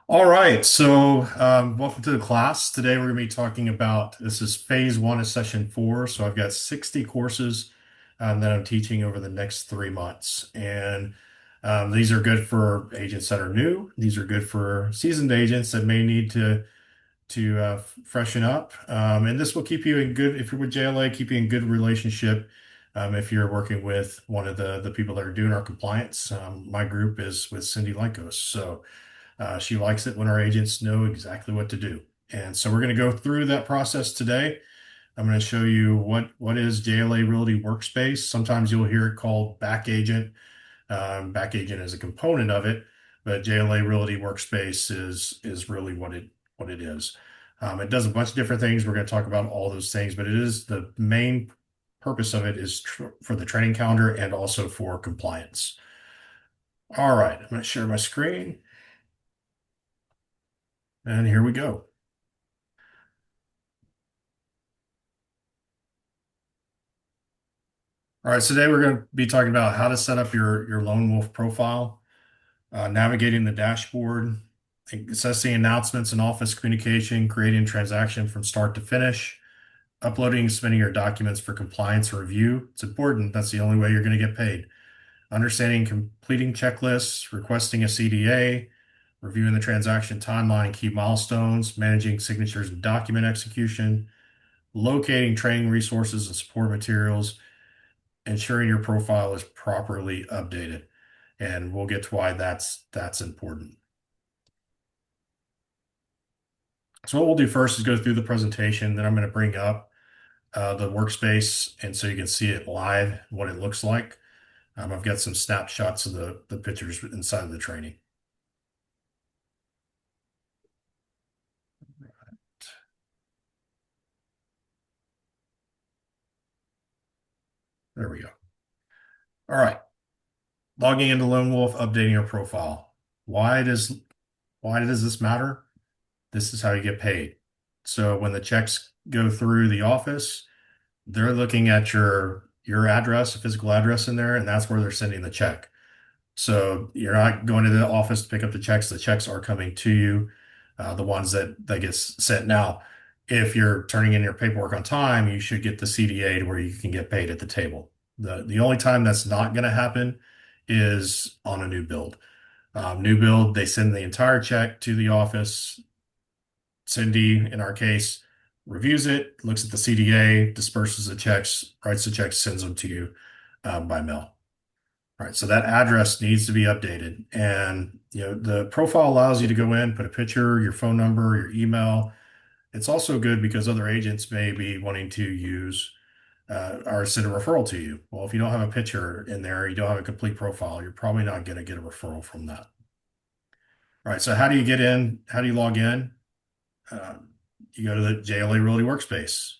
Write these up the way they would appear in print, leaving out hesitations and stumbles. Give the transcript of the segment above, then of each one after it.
All right, so welcome to the class. Today we're going to be talking about this is phase one of session four. So I've got 60 courses that I'm teaching over the next 3 months. And these are good for agents that are new. These are good for seasoned agents that may need to freshen up. And this will keep you in good, if you're with JLA, keep you in good relationship. If you're working with one of the people that are doing our compliance, my group is with Cindy Lycos. So she likes it when our agents know exactly what to do. And so we're going to go through that process today. I'm going to show you what is JLA Realty Workspace. Sometimes you'll hear it called BackAgent. BackAgent is a component of it, but JLA Realty Workspace is really what it is. It does a bunch of different things. We're going to talk about all those things, but it is the main purpose of it is for the training calendar and also for compliance. All right, I'm going to share my screen, and here we go. All right, so today we're going to be talking about how to set up your Lone Wolf profile, navigating the dashboard, accessing announcements and office communication, creating transaction from start to finish, uploading and submitting your documents for compliance or review. It's important. That's the only way you're going to get paid. Understanding completing checklists, requesting a CDA, reviewing the transaction timeline and key milestones, managing signatures and document execution, locating training resources and support materials, ensuring your profile is properly updated. And we'll get to why that's important. So what we'll do first is go through the presentation. Then I'm going to bring up the workspace, and so you can see it live, what it looks like. I've got some snapshots of the pictures inside of the training. There we go. All right. Logging into Lone Wolf, updating your profile. Why does this matter? This is how you get paid. So when the checks go through the office, they're looking at your address, a physical address in there, and that's where they're sending the check. So you're not going to the office to pick up the checks. The checks are coming to you, the ones that get sent now. If you're turning in your paperwork on time, you should get the CDA to where you can get paid at the table. The only time that's not going to happen is on a new build. New build, they send the entire check to the office. Cindy, in our case, reviews it, looks at the CDA, disperses the checks, writes the checks, sends them to you by mail. All right, so that address needs to be updated. And the profile allows you to go in, put a picture, your phone number, your email. It's also good because other agents may be wanting to use or send a referral to you. Well, if you don't have a picture in there, you don't have a complete profile, you're probably not going to get a referral from that. All right, so how do you get in? How do you log in? You go to the JLA Realty Workspace.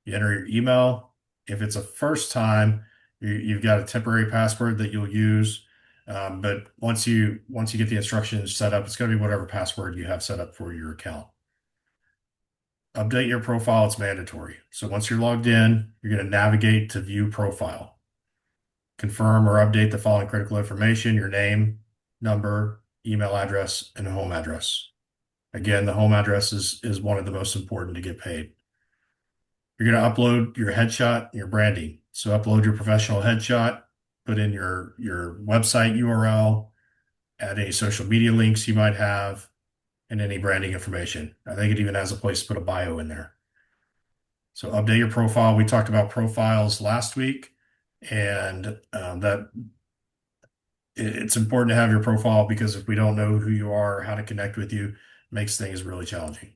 You enter your email. If it's a first time, you've got a temporary password that you'll use. But once you get the instructions set up, it's going to be whatever password you have set up for your account. Update your profile, it's mandatory. So once you're logged in, you're going to navigate to view profile. Confirm or update the following critical information: your name, number, email address, and home address. Again, the home address is one of the most important to get paid. You're going to upload your headshot, your branding. So upload your professional headshot, put in your website URL, add any social media links you might have, and any branding information. I think it even has a place to put a bio in there. So update your profile. We talked about profiles last week, and that it's important to have your profile because if we don't know who you are, how to connect with you, makes things really challenging.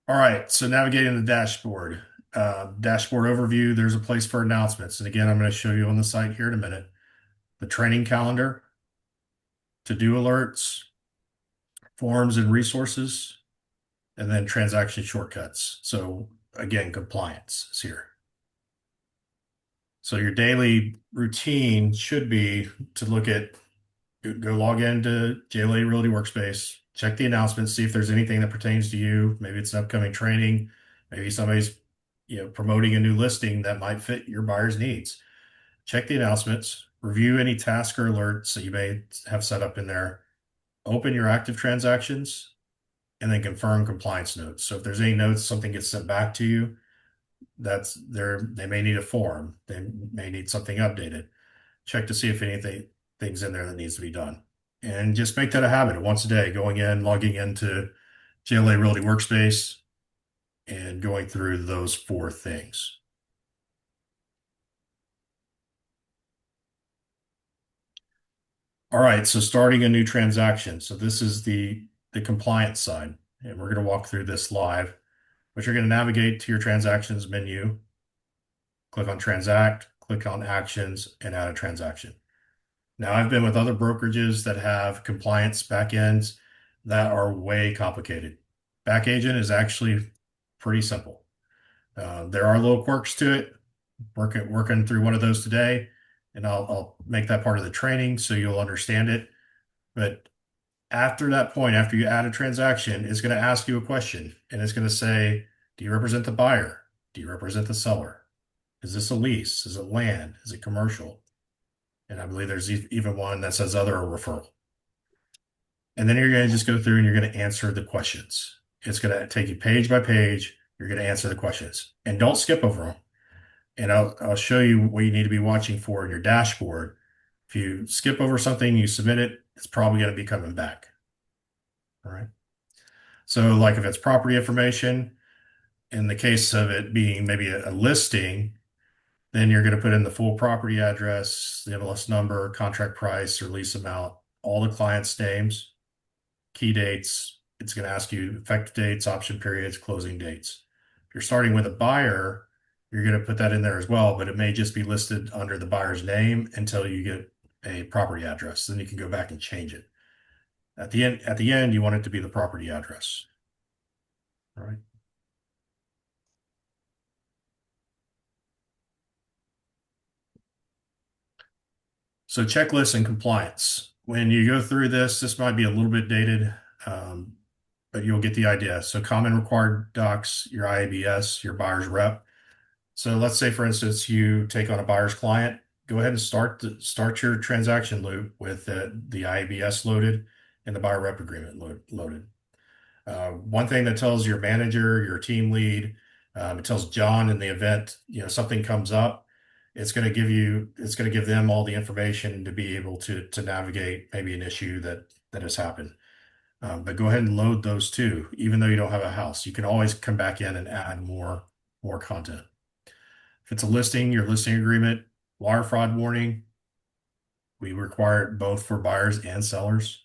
All right, so navigating the dashboard. Dashboard overview, there's a place for announcements. And again, I'm going to show you on the site here in a minute. The training calendar, to-do alerts, forms and resources, and then transaction shortcuts. So again, compliance is here. So your daily routine should be to go log into JLA Realty Workspace, check the announcements, see if there's anything that pertains to you. Maybe it's an upcoming training. Maybe somebody's promoting a new listing that might fit your buyer's needs. Check the announcements, Review any task or alerts that you may have set up in there. Open your active transactions and then confirm compliance notes. So if there's any notes, something gets sent back to you, that's there. They may need a form. They may need something updated. Check to see if thing's in there that needs to be done. And just make that a habit once a day, going in, logging into JLA Realty Workspace and going through those four things. All right, so starting a new transaction. So this is the compliance side, and we're going to walk through this live, but you're going to navigate to your transactions menu, click on transact, click on actions, and add a transaction. Now, I've been with other brokerages that have compliance backends that are way complicated. BackAgent is actually pretty simple. There are little quirks to it. Working through one of those today, and I'll make that part of the training so you'll understand it. But after that point, after you add a transaction, it's going to ask you a question, and it's going to say, do you represent the buyer? Do you represent the seller? Is this a lease? Is it land? Is it commercial? And I believe there's even one that says other or referral. And then you're going to just go through and you're going to answer the questions. It's going to take you page by page. You're going to answer the questions and don't skip over them. And I'll show you what you need to be watching for in your dashboard. If you skip over something, you submit it, it's probably going to be coming back. All right. So like if it's property information, in the case of it being maybe a listing, then you're going to put in the full property address, the MLS number, contract price or lease amount, all the client's names, key dates. It's going to ask you effective dates, option periods, closing dates. If you're starting with a buyer, you're going to put that in there as well, but it may just be listed under the buyer's name until you get a property address. Then you can go back and change it. At the end, you want it to be the property address. All right. So checklists and compliance. When you go through this might be a little bit dated, but you'll get the idea. So common required docs, your IABS, your buyer's rep. So let's say, for instance, you take on a buyer's client. Go ahead and start your transaction loop with the IABS loaded and the buyer rep agreement loaded. One thing that tells your manager, your team lead, it tells John in the event something comes up, it's going to give them all the information to be able to navigate maybe an issue that has happened. But go ahead and load those too, even though you don't have a house. You can always come back in and add more content. If it's a listing, your listing agreement, wire fraud warning, we require it both for buyers and sellers.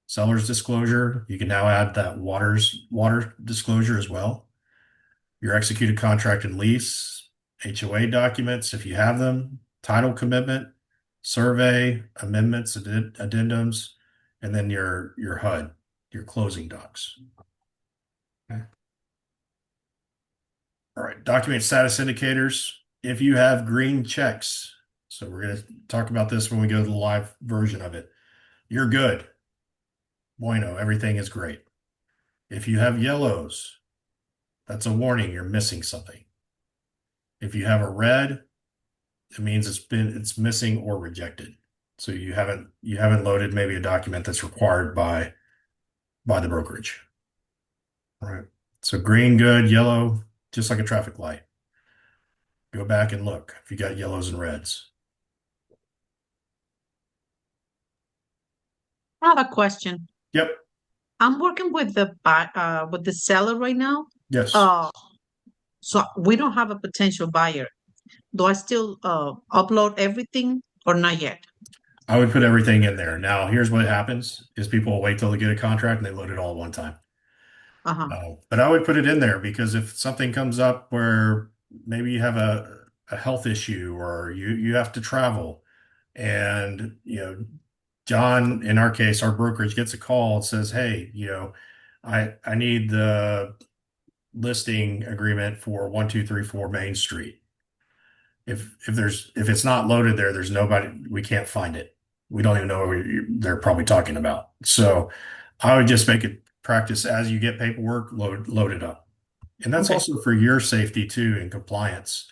Seller's disclosure, you can now add that water disclosure as well. Your executed contract and lease, HOA documents, if you have them, title commitment, survey, amendments, addendums, and then your HUD, your closing docs. Okay. All right, document status indicators. If you have green checks, so we're going to talk about this when we go to the live version of it. You're good. Bueno, everything is great. If you have yellows, that's a warning you're missing something. If you have a red, it means it's missing or rejected. So you haven't loaded maybe a document that's required by the brokerage. All right. So green, good, yellow, just like a traffic light. Go back and look if you got yellows and reds. I have a question. Yep. I'm working with the seller right now. Yes. Uh, so we don't have a potential buyer. Do I still upload everything or not yet? I would put everything in there. Now, here's what happens is people wait till they get a contract and they load it all at one time. Uh-huh. But I would put it in there because if something comes up where maybe you have a health issue or you have to travel and John, in our case, our brokerage gets a call and says, hey, I need the listing agreement for 1234 Main Street. If it's not loaded there, there's nobody, we can't find it. We don't even know what they're probably talking about. So I would just make it practice as you get paperwork, load it up. And that's Okay. also for your safety too and compliance.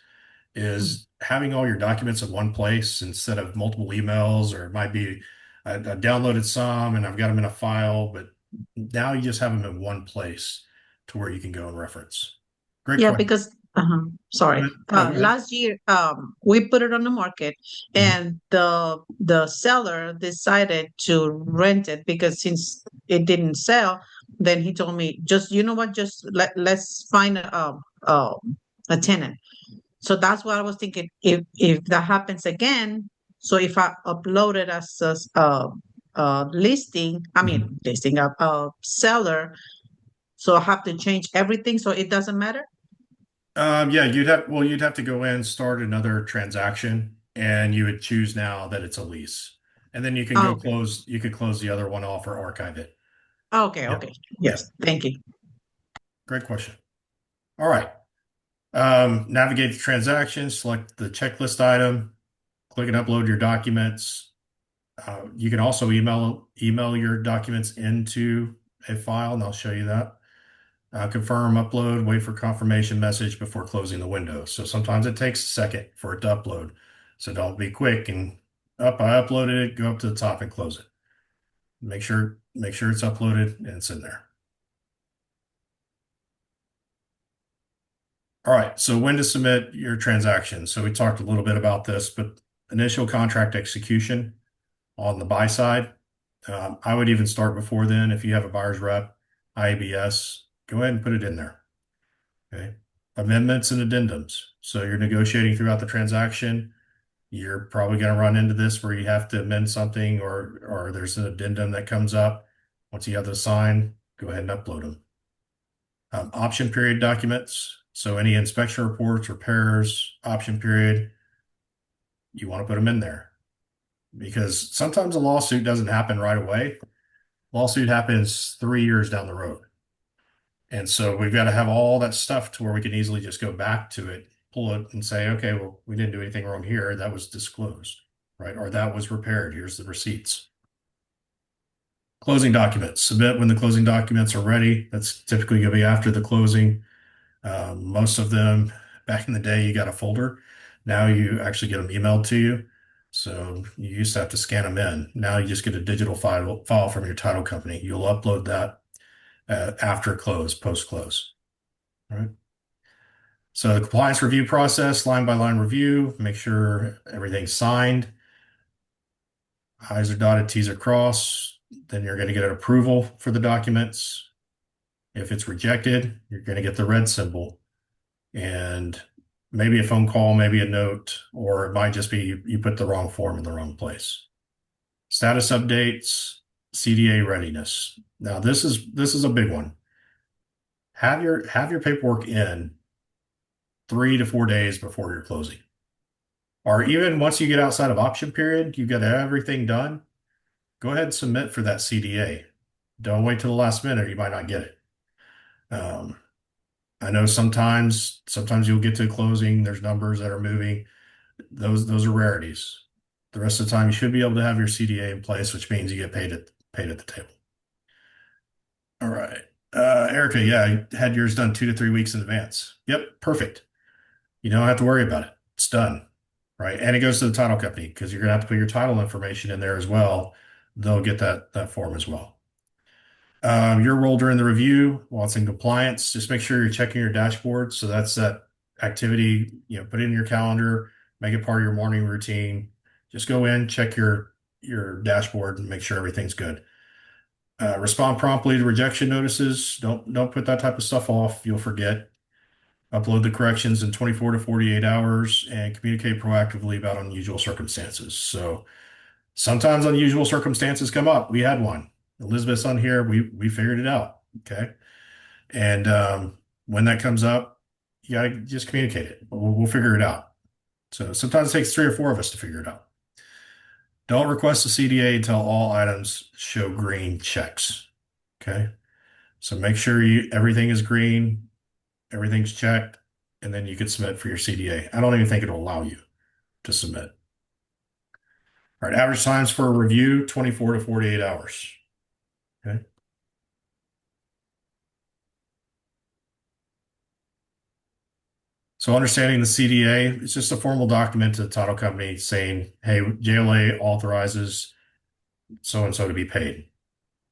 is having all your documents in one place instead of multiple emails, or it might be I downloaded some and I've got them in a file, but now you just have them in one place to where you can go and reference. Great Yeah, question. because Go sorry. ahead. No, go ahead. Last year, we put it on the market, Mhm. and the seller decided to rent it because since it didn't sell, then he told me, just you know what, just let's find a tenant. So that's what I was thinking. If that happens again, so if I upload it as a listing, I mean Mhm. listing a seller, so I have to change everything, so it doesn't matter. Yeah, you'd have to go in, start another transaction, and you would choose now that it's a lease. And then you can Oh, go okay. you could close the other one off or archive it. Okay, Yep. okay. Yep. Yes, thank you. Great question. All right. Navigate the transaction, select the checklist item, click and upload your documents. You can also email your documents into a file, and I'll show you that. Confirm upload, wait for confirmation message before closing the window. So sometimes it takes a second for it to upload. So don't be quick and up, I uploaded it, go up to the top and close it. Make sure it's uploaded and it's in there. All right, so when to submit your transaction. So we talked a little bit about this, but initial contract execution on the buy side. I would even start before then. If you have a buyer's rep, IABS, go ahead and put it in there. Okay. Amendments and addendums. So you're negotiating throughout the transaction. You're probably going to run into this where you have to amend something, or there's an addendum that comes up. Once you have the sign, go ahead and upload them. Option period documents. So any inspection reports, repairs, option period, you want to put them in there because sometimes a lawsuit doesn't happen right away. Lawsuit happens 3 years down the road. And so we've got to have all that stuff to where we can easily just go back to it, pull it and say, okay, well, we didn't do anything wrong here. That was disclosed, right? Or that was repaired. Here's the receipts. Closing documents. Submit when the closing documents are ready. That's typically going to be after the closing. Most of them, back in the day, you got a folder. Now you actually get them emailed to you. So you used to have to scan them in. Now you just get a digital file from your title company. You'll upload that after close, post close. All right. So the compliance review process, line by line review, make sure everything's signed. I's are dotted, T's are crossed. Then you're going to get an approval for the documents. If it's rejected, you're going to get the red symbol and maybe a phone call, maybe a note, or it might just be you put the wrong form in the wrong place. Status updates, CDA readiness. Now this is a big one. Have your paperwork in 3 to 4 days before your closing. Or even once you get outside of option period, you've got everything done, go ahead and submit for that CDA. Don't wait till the last minute, you might not get it. Um, I know sometimes you'll get to closing, there's numbers that are moving. Those are rarities. The rest of the time, you should be able to have your CDA in place, which means you get paid at the table. All right. Erica, yeah, I had yours done 2 to 3 weeks in advance. Yep, perfect. You don't have to worry about it. It's done, right? And it goes to the title company because you're gonna have to put your title information in there as well. They'll get that form as well. Your role during the review, while it's in compliance, just make sure you're checking your dashboard. So that's that activity, put it in your calendar, make it part of your morning routine. Just go in, check your dashboard and make sure everything's good. Respond promptly to rejection notices. Don't put that type of stuff off. You'll forget. Upload the corrections in 24 to 48 hours and communicate proactively about unusual circumstances. So sometimes unusual circumstances come up. We had one. Elizabeth's on here. We figured it out. Okay. And when that comes up, you gotta just communicate it. We'll figure it out. So sometimes it takes 3 or 4 of us to figure it out. Don't request a CDA until all items show green checks. Okay. So make sure everything is green, everything's checked, and then you can submit for your CDA. I don't even think it'll allow you to submit. All right, average times for a review, 24 to 48 hours. Okay. So understanding the CDA, it's just a formal document to the title company saying, hey, JLA authorizes so and so to be paid.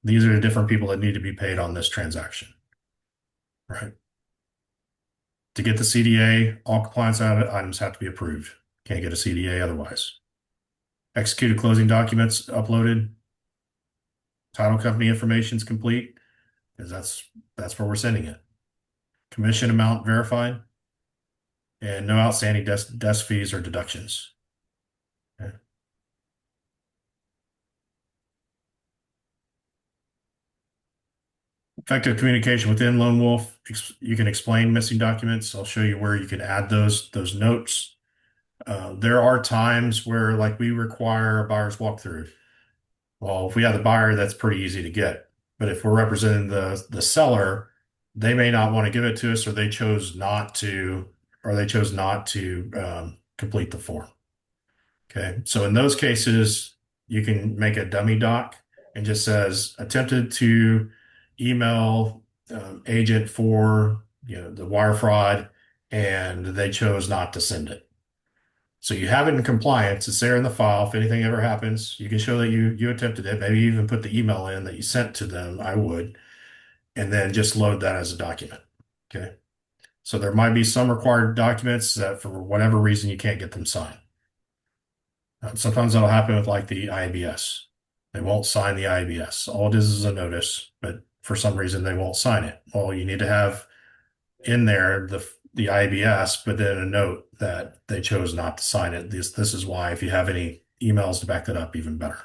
These are the different people that need to be paid on this transaction, right? To get the CDA, all compliance items have to be approved. Can't get a CDA otherwise. Executed closing documents uploaded. Title company information is complete because that's where we're sending it. Commission amount verified, and no outstanding desk fees or deductions. Okay. Effective communication within Lone Wolf. You can explain missing documents. I'll show you where you can add those notes. There are times where, like, we require a buyer's walkthrough. Well, if we have the buyer, that's pretty easy to get. But if we're representing the seller, they may not want to give it to us, or they chose not to, complete the form. Okay, so in those cases, you can make a dummy doc and just says attempted to email agent for the wire fraud, and they chose not to send it. So you have it in compliance. It's there in the file. If anything ever happens, you can show that you attempted it. Maybe even put the email in that you sent to them. I would, and then just load that as a document. Okay. So there might be some required documents that for whatever reason you can't get them signed. Sometimes that'll happen with like the IBS. They won't sign the IBS. All it is a notice, but for some reason they won't sign it. Well, you need to have in there the IBS, but then a note that they chose not to sign it. This is why. If you have any emails to back that up, even better.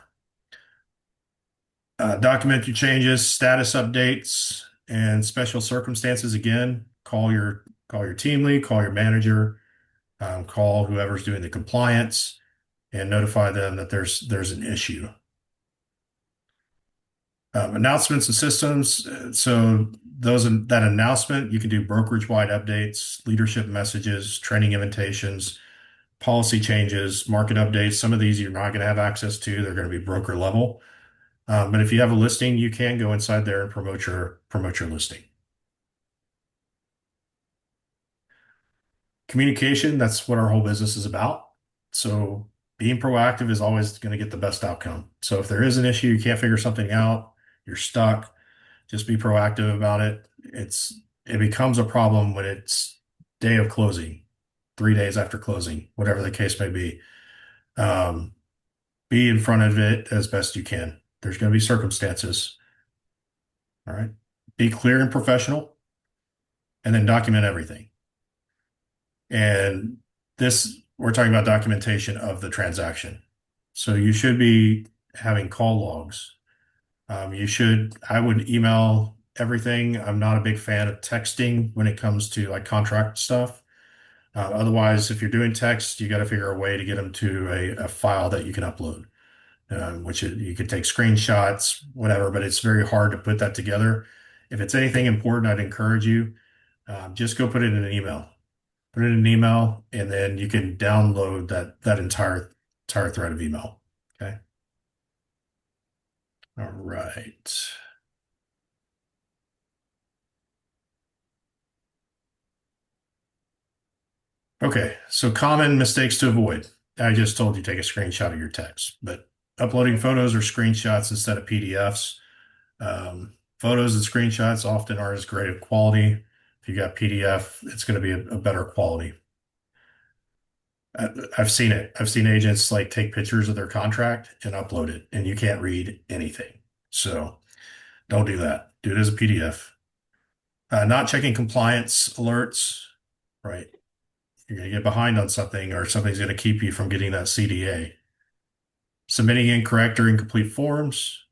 Document your changes, status updates, and special circumstances. Again, call your team lead, call your manager, call whoever's doing the compliance, and notify them that there's an issue. Announcements and systems. So that announcement, you can do brokerage-wide updates, leadership messages, training invitations, policy changes, market updates. Some of these you're not going to have access to. They're going to be broker level. But if you have a listing, you can go inside there and promote your listing. Communication, that's what our whole business is about. So being proactive is always going to get the best outcome. So if there is an issue, you can't figure something out, you're stuck, just be proactive about it. It becomes a problem when it's day of closing, 3 days after closing, whatever the case may be. Be in front of it as best you can. There's going to be circumstances. All right. Be clear and professional, and then document everything. And we're talking about documentation of the transaction. So you should be having call logs. I would email everything. I'm not a big fan of texting when it comes to like contract stuff. Otherwise, if you're doing text, you got to figure a way to get them to a file that you can upload, you could take screenshots, whatever, but it's very hard to put that together. If it's anything important, I'd encourage you, just go put it in an email. Put it in an email, and then you can download that entire thread of email. Okay. All right. Okay, so common mistakes to avoid. I just told you take a screenshot of your text, but uploading photos or screenshots instead of PDFs. Photos and screenshots often aren't as great of quality. If you got PDF, it's going to be a better quality. I've seen it. I've seen agents like take pictures of their contract and upload it, and you can't read anything. So don't do that. Do it as a PDF. Not checking compliance alerts, right? You're going to get behind on something, or something's going to keep you from getting that CDA. Submitting incorrect or incomplete forms,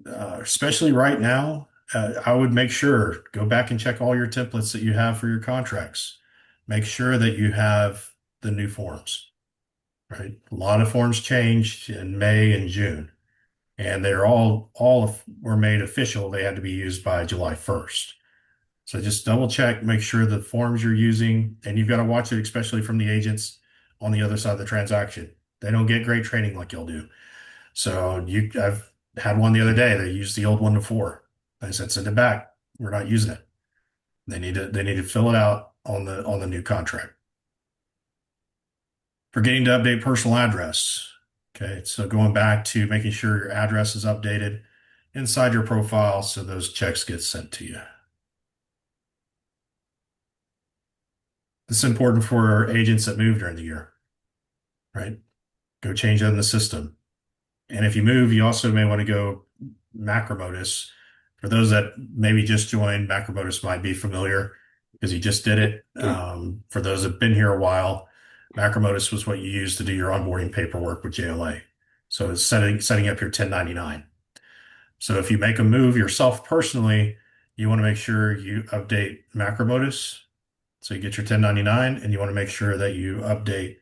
especially right now, I would make sure, go back and check all your templates that you have for your contracts. Make sure that you have the new forms, right? A lot of forms changed in May and June, and they're all were made official. They had to be used by July 1st. So just double check, make sure the forms you're using, and you've got to watch it, especially from the agents on the other side of the transaction. They don't get great training like you'll do. So I've had one the other day. They used the old one before. I said, send it back. We're not using it. They need to fill it out on the new contract. Forgetting to update personal address. Okay, so going back to making sure your address is updated inside your profile so those checks get sent to you. This is important for agents that move during the year, right? Go change that in the system. And if you move, you also may want to go macro. For those that maybe just joined, macro might be familiar because you just did it. For those that have been here a while, macro was what you use to do your onboarding paperwork with JLA. So it's setting up your 1099. So if you make a move yourself personally, you want to make sure you update macro. So you get your 1099 and you want to make sure that you update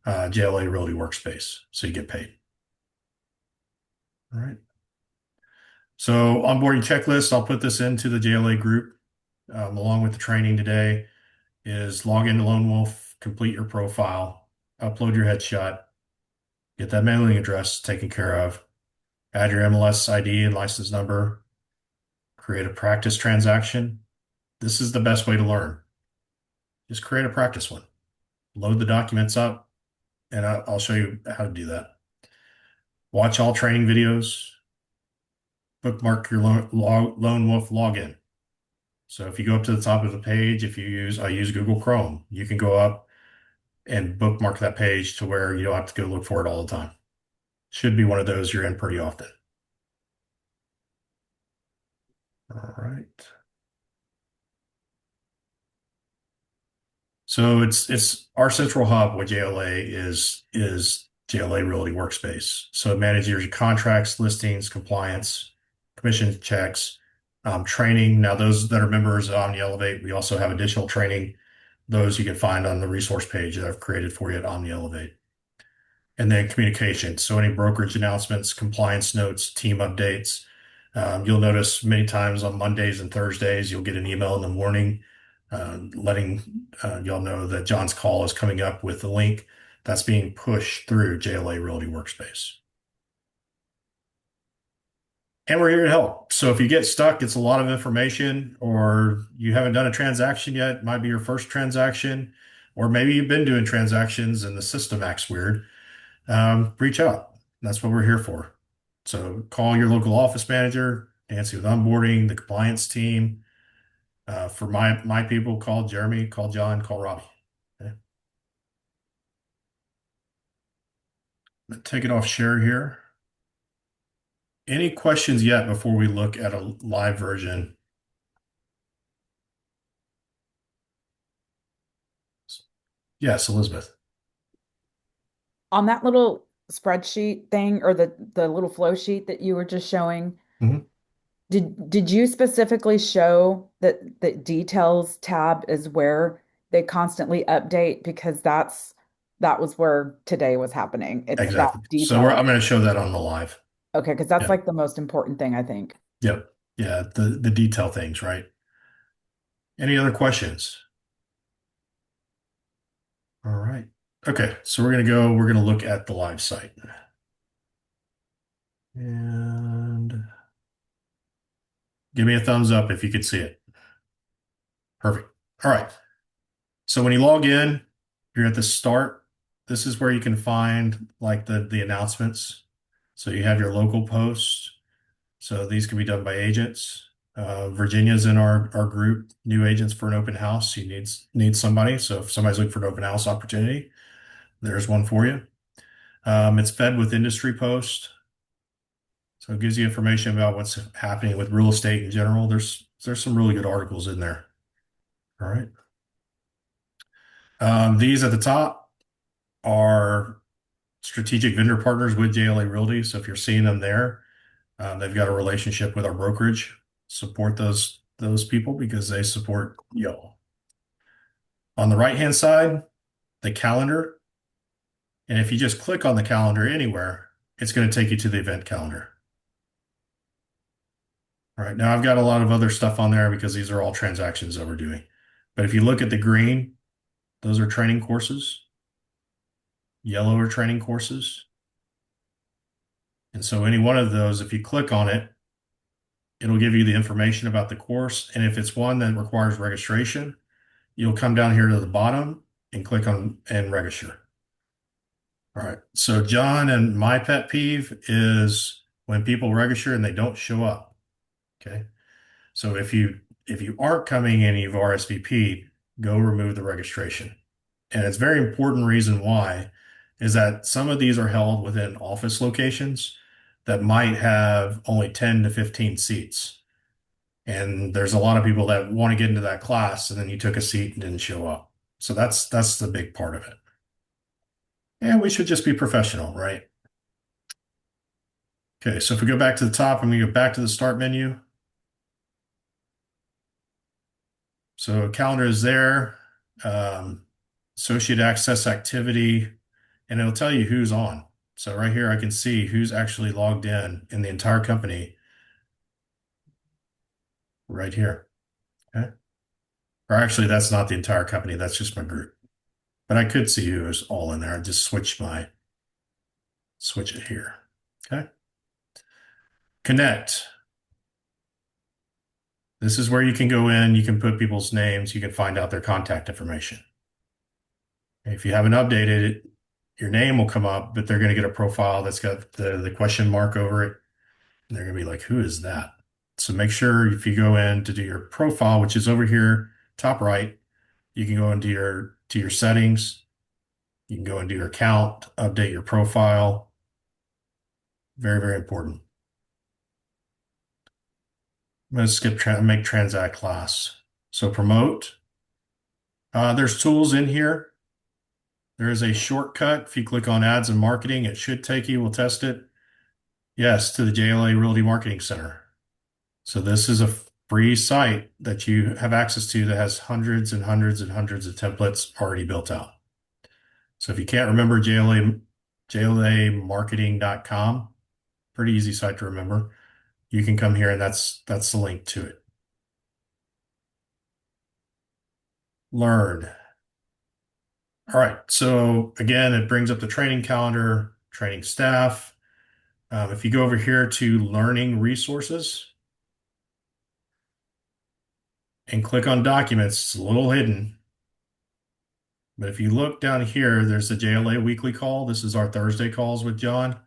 JLA Realty Workspace so you get paid. All right. So onboarding checklist, I'll put this into the JLA group along with the training today is log into LoneWolf, complete your profile, upload your headshot, get that mailing address taken care of, add your MLS ID and license number, create a practice transaction. This is the best way to learn. Just create a practice one, load the documents up, and I'll show you how to do that. Watch all training videos, bookmark your LoneWolf login. So if you go up to the top of the page, I use Google Chrome, you can go up and bookmark that page to where you don't have to go look for it all the time. Should be one of those you're in pretty often. All right. So it's our central hub with JLA is JLA Realty Workspace. So it manages your contracts, listings, compliance, commission checks, training. Now those that are members on the Elevate, we also have additional training. Those you can find on the resource page that I've created for you at Omni Elevate. And then communication. So any brokerage announcements, compliance notes, team updates. You'll notice many times on Mondays and Thursdays, you'll get an email in the morning letting y'all know that John's call is coming up with the link that's being pushed through JLA Realty Workspace. And we're here to help. So if you get stuck, it's a lot of information, or you haven't done a transaction yet, it might be your first transaction, or maybe you've been doing transactions and the system acts weird. Reach out. That's what we're here for. So call your local office manager, Nancy with onboarding, the compliance team. For my people, call Jeremy, call John, call Robbie. Okay. Take it off share here. Any questions yet before we look at a live version? Yes, Elizabeth. On that little spreadsheet thing or the little flow sheet that you were just showing, Mhm. did you specifically show that details tab is where they constantly update because that was where today was happening. It's that Exactly. So detail. I'm going to show that on the live. Okay, because that's Yeah. like the most important thing, I think. Yep. Yeah. The detail things, right? Any other questions? All right. Okay. So we're going to look at the live site. And give me a thumbs up if you could see it. Perfect. All right. So when you log in, you're at the start. This is where you can find like the announcements. So you have your local posts. So these can be done by agents. Virginia's in our group, new agents for an open house. You need somebody. So if somebody's looking for an open house opportunity, there's one for you. It's fed with industry posts. So it gives you information about what's happening with real estate in general. There's some really good articles in there. All right. These at the top are strategic vendor partners with JLA Realty. So if you're seeing them there, they've got a relationship with our brokerage. Support those people because they support y'all. On the right-hand side, the calendar. And if you just click on the calendar anywhere, it's going to take you to the event calendar. All right, now I've got a lot of other stuff on there because these are all transactions that we're doing. But if you look at the green, those are training courses. Yellow are training courses. And so any one of those, if you click on it, it'll give you the information about the course. And if it's one that requires registration, you'll come down here to the bottom and click on and register. All right. So John, and my pet peeve is when people register and they don't show up. Okay. So if you aren't coming and you've RSVP'd, go remove the registration. And it's a very important reason why is that some of these are held within office locations that might have only 10 to 15 seats. And there's a lot of people that want to get into that class and then you took a seat and didn't show up. So that's the big part of it. And we should just be professional, right? Okay, so if we go back to the top, I'm going to go back to the start menu. So calendar is there, associate access activity, and it'll tell you who's on. So right here, I can see who's actually logged in the entire company right here. Okay. Or actually, that's not the entire company. That's just my group. But I could see who is all in there. I just switch it here. Okay. Connect. This is where you can go in, you can put people's names, you can find out their contact information. If you haven't updated it, your name will come up, but they're going to get a profile that's got the question mark over it. And they're going to be like, who is that? So make sure if you go in to do your profile, which is over here, top right, you can go into your settings. You can go into your account, update your profile. Very, very important. I'm going to make transact class. So promote. There's tools in here. There is a shortcut. If you click on ads and marketing, it should take you, we'll test it. Yes, to the JLA Realty Marketing Center. So this is a free site that you have access to that has hundreds and hundreds and hundreds of templates already built out. So if you can't remember JLAmarketing.com, pretty easy site to remember. You can come here and that's the link to it. Learn. All right. So again, it brings up the training calendar, training staff. If you go over here to learning resources and click on documents, it's a little hidden. But if you look down here, there's the JLA weekly call. This is our Thursday calls with John.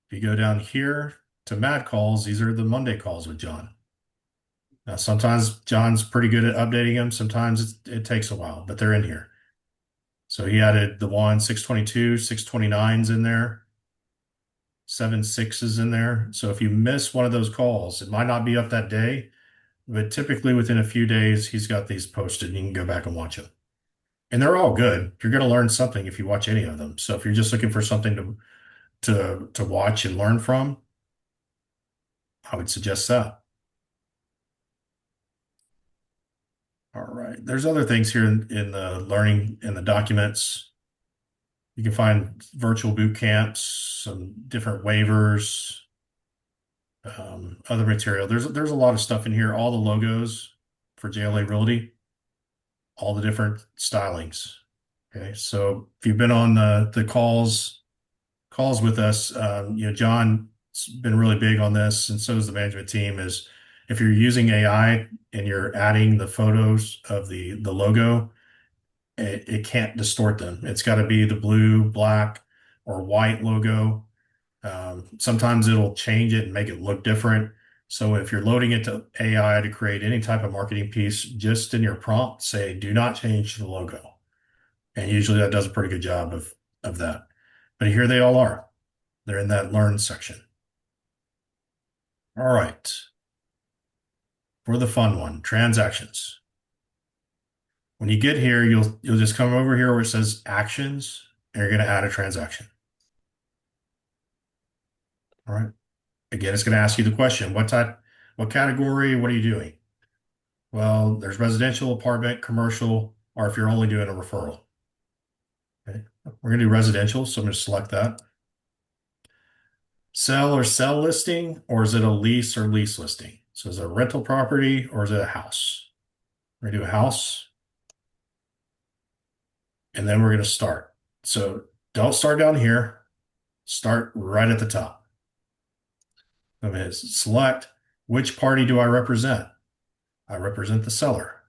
If you go down here to Mad calls, these are the Monday calls with John. Now, sometimes John's pretty good at updating them. Sometimes it takes a while, but they're in here. So he added the one 622, 629's in there, 76's in there. So if you miss one of those calls, it might not be up that day, but typically within a few days, he's got these posted and you can go back and watch them. And they're all good. You're going to learn something if you watch any of them. So if you're just looking for something to watch and learn from, I would suggest that. All right. There's other things here in the learning in the documents. You can find virtual boot camps, some different waivers, other material. There's a lot of stuff in here. All the logos for JLA Realty, all the different stylings. Okay. So if you've been on the calls with us, John's been really big on this, and so is the management team, is if you're using AI and you're adding the photos of the logo, it can't distort them. It's got to be the blue, black, or white logo. Sometimes it'll change it and make it look different. So if you're loading it to AI to create any type of marketing piece, just in your prompt, say, do not change the logo. And usually that does a pretty good job of that. But here they all are. They're in that learn section. All right. For the fun one, transactions. When you get here, you'll just come over here where it says actions, and you're going to add a transaction. All right. Again, it's going to ask you the question, what type, what category, what are you doing? Well, there's residential, apartment, commercial, or if you're only doing a referral. Okay. We're going to do residential, so I'm going to select that. Sell or sell listing, or is it a lease or lease listing? So is it a rental property or is it a house? We're going to do a house. And then we're going to start. So don't start down here. Start right at the top. I'm going to select which party do I represent? I represent the seller.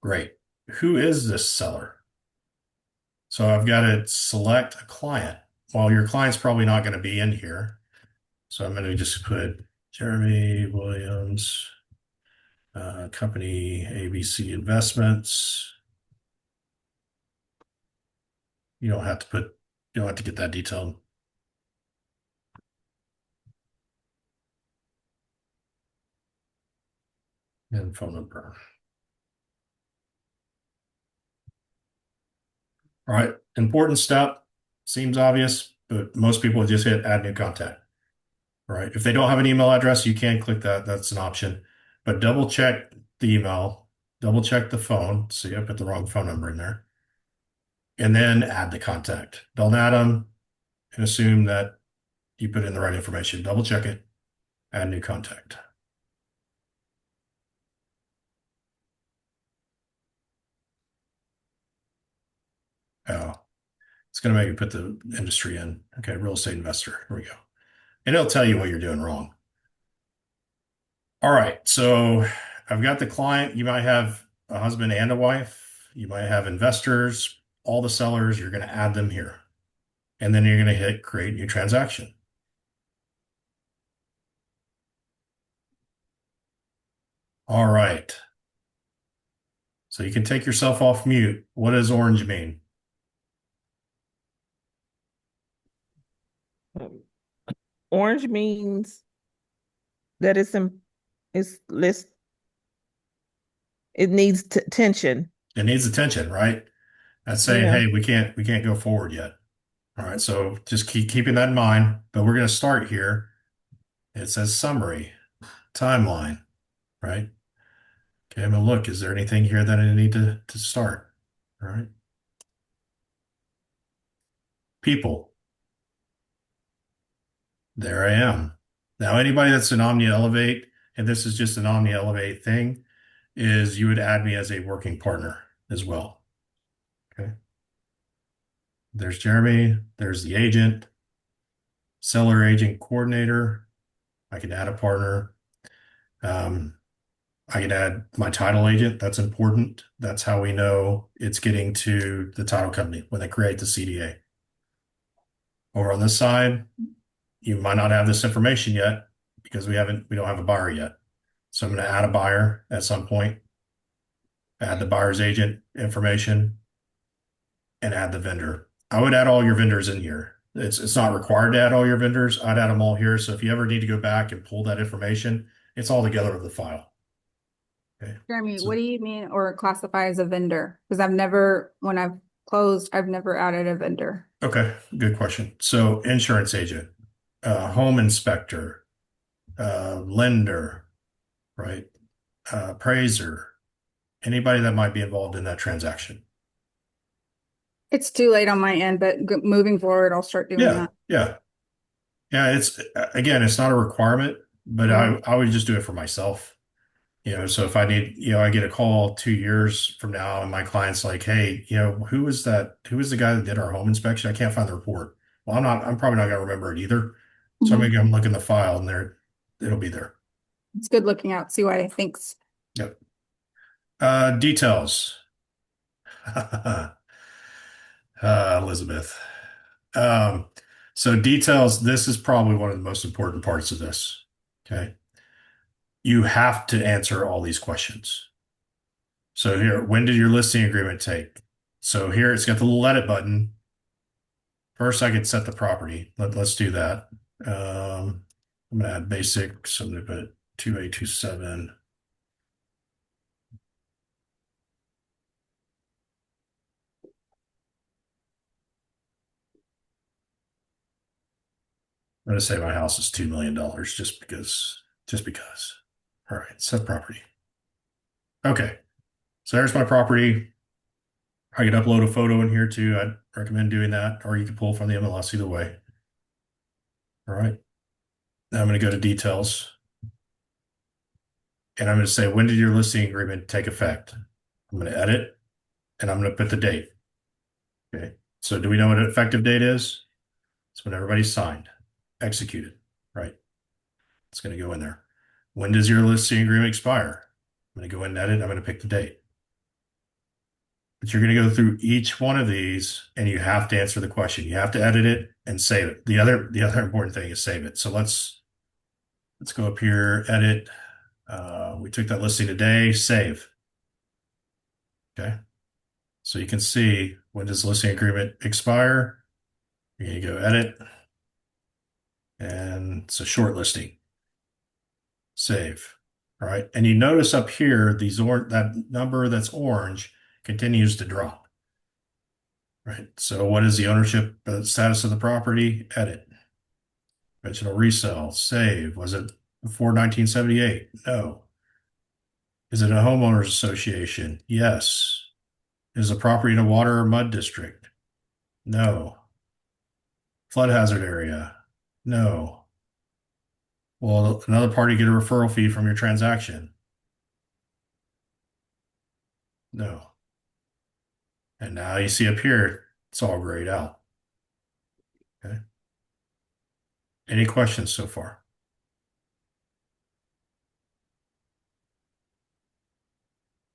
Great. Who is this seller? So I've got to select a client. Well, your client's probably not going to be in here. So I'm going to just put Jeremy Williams, company ABC Investments. You don't have to put, you don't have to get that detailed. And phone number. All right. Important step. Seems obvious, but most people just hit add new contact. All right. If they don't have an email address, you can click that. That's an option. But double check the email, double check the phone. See, I put the wrong phone number in there. And then add the contact. Don't add them and assume that you put in the right information. Double check it, add new contact. Oh, it's going to make you put the industry in. Okay, real estate investor. Here we go. And it'll tell you what you're doing wrong. All right, so I've got the client. You might have a husband and a wife. You might have investors, all the sellers. You're going to add them here. And then you're going to hit create new transaction. All right. So you can take yourself off mute. What does orange mean? Orange means that it's list. It needs tension. It needs attention, right? That's saying, Yeah. hey, we can't go forward yet. All right, so just keep keeping that in mind. But we're going to start here. It says summary, timeline, right? Okay, I'm going to look. Is there anything here that I need to start? All right. People. There I am. Now, anybody that's an Omni Elevate, and this is just an Omni Elevate thing, is you would add me as a working partner as well. Okay. There's Jeremy. There's the agent, seller agent coordinator. I can add a partner. Um, I can add my title agent. That's important. That's how we know it's getting to the title company when they create the CDA. Over on this side, you might not have this information yet because we don't have a buyer yet. So I'm going to add a buyer at some point, add the buyer's agent information, and add the vendor. I would add all your vendors in here. It's not required to add all your vendors. I'd add them all here. So if you ever need to go back and pull that information, it's all together with the file. Okay. Jeremy, So, what do you mean or classify as a vendor? Because when I've closed, I've never added a vendor. okay, good question. So insurance agent, home inspector, lender, right? Appraiser, anybody that might be involved in that transaction. It's too late on my end, but moving forward, I'll start doing Yeah, that. yeah. Yeah, it's again, it's not a requirement, but Mhm. I would just do it for myself. So if I need, I get a call 2 years from now and my client's like, hey, who was that? Who was the guy that did our home inspection? I can't find the report. Well, I'm probably not going to remember it either. So I'm Mhm. going to go and look in the file and it'll be there. It's good looking out, see what it thinks. Yep. Details. Elizabeth. Um, so details, this is probably one of the most important parts of this. Okay. You have to answer all these questions. So here, when did your listing agreement take? So here it's got the little edit button. First, I could set the property. Let's do that. I'm going to add basic. So I'm going to put 2827. I'm going to say my house is $2 million just because, just because. All right, set property. Okay, so there's my property. I could upload a photo in here too. I'd recommend doing that, or you can pull from the MLS either way. All right, now I'm going to go to details. And I'm going to say, when did your listing agreement take effect? I'm going to edit and I'm going to put the date. Okay. So do we know what an effective date is? It's when everybody's signed, executed, right? It's going to go in there. When does your listing agreement expire? I'm going to go in and edit. I'm going to pick the date. But you're going to go through each one of these and you have to answer the question. You have to edit it and save it. The other important thing is save it. So let's go up here, edit. We took that listing today, save. Okay. So you can see, when does listing agreement expire? You're going to go edit, and it's a short listing. Save. All right. And you notice up here, that number that's orange continues to drop. Right. So what is the ownership status of the property? Edit. Original resale. Save. Was it before 1978? No. Is it a homeowners association? Yes. Is the property in a water or mud district? No. Flood hazard area? No. Will another party get a referral fee from your transaction? No. And now you see up here, it's all grayed out. Okay. Any questions so far?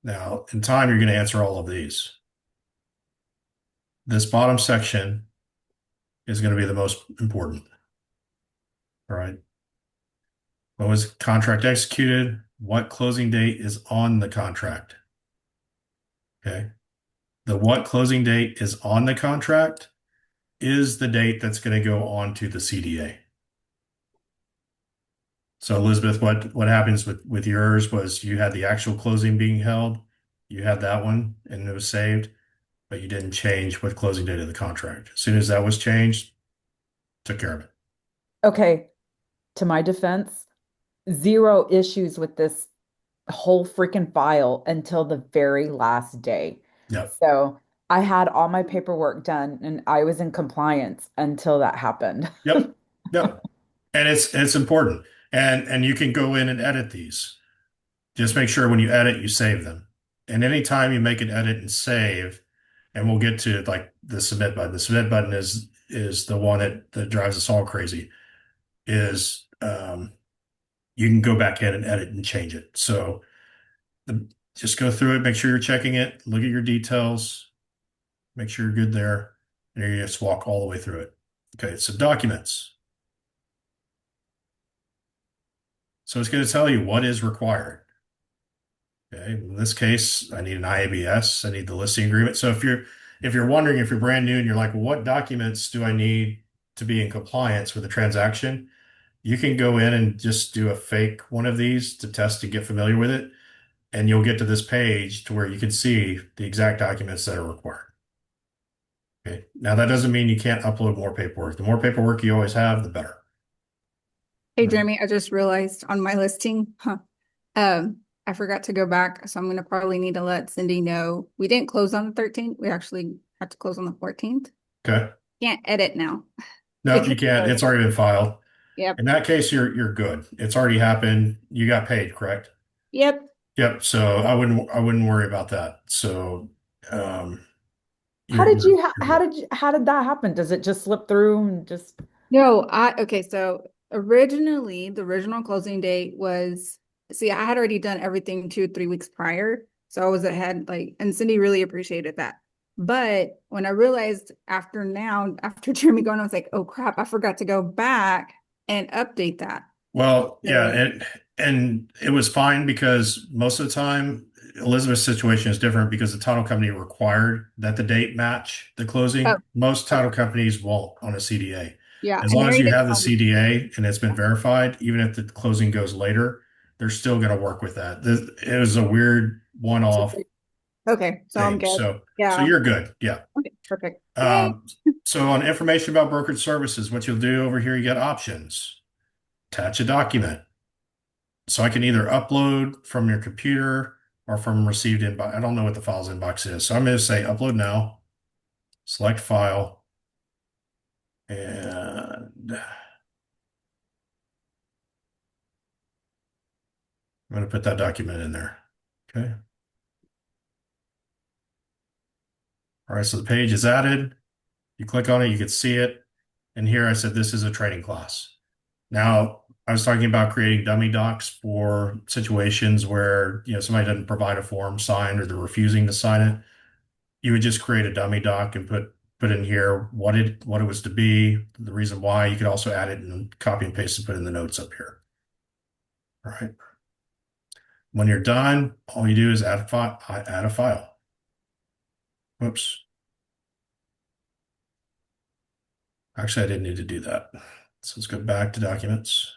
Now, in time, you're going to answer all of these. This bottom section is going to be the most important. All right. When was contract executed? What closing date is on the contract? Okay. The what closing date is on the contract is the date that's going to go on to the CDA. So Elizabeth, what happens with yours was you had the actual closing being held. You had that one and it was saved, but you didn't change what closing date of the contract. As soon as that was changed, took care of it. Okay, to my defense, zero issues with this whole freaking file until the very last day. Yep. So I had all my paperwork done and I was in compliance until that happened. Yep. Yep. And it's important. And you can go in and edit these. Just make sure when you edit, you save them. And anytime you make an edit and save, and we'll get to like the submit button. The submit button is the one that drives us all crazy. Is you can go back in and edit and change it. So just go through it, make sure you're checking it, look at your details, make sure you're good there, and you just walk all the way through it. Okay, so documents. So it's going to tell you what is required. Okay, in this case, I need an IABS, I need the listing agreement. So if you're wondering, if you're brand new and you're like, well, what documents do I need to be in compliance with the transaction? You can go in and just do a fake one of these to test to get familiar with it. And you'll get to this page to where you can see the exact documents that are required. Okay. Now that doesn't mean you can't upload more paperwork. The more paperwork you always have, the better. Hey, Right. Jeremy, I just realized on my listing, I forgot to go back, so I'm gonna probably need to let Cindy know. We didn't close on the 13th. We actually had to close on the 14th. Okay. Can't edit now. No, you can't. It's already been filed. Yep. In that case, you're good. It's already happened. You got paid, correct? Yep. Yep. So I wouldn't worry about that. So um How you're did you're, you you're good. how did that happen? Does it just slip through and just No, okay, so originally the original closing date was, see, I had already done everything 2 3 weeks prior. So I was ahead, like, and Cindy really appreciated that. But when I realized after Jeremy going, I was like, oh crap, I forgot to go back and update that. Well, yeah, So, and it was fine because most of the time Elizabeth's situation is different because the title company required that the date match the oh, closing. Most okay. title companies won't on a CDA. Yeah. As And long as Mary you did have the tell me. CDA and it's been verified, even if the closing goes later, they're still going to work with that. It was a weird one-off Okay, so I'm thing. good. So Yeah. you're good. Yeah. Okay, perfect. Yay. Um, so on information about brokerage services, what you'll do over here, you get options. Attach a document. So I can either upload from your computer or from received inbox. I don't know what the files inbox is. So I'm going to say upload now, select file, and I'm going to put that document in there. Okay. All right. So the page is added. You click on it, you can see it. And here I said, this is a training class. Now, I was talking about creating dummy docs for situations where, somebody doesn't provide a form signed or they're refusing to sign it. you would just create a dummy doc and put in here what it was to be, the reason why. You could also add it and copy and paste and put in the notes up here. All right. When you're done, all you do is add a file. Whoops. Actually, I didn't need to do that. So let's go back to documents.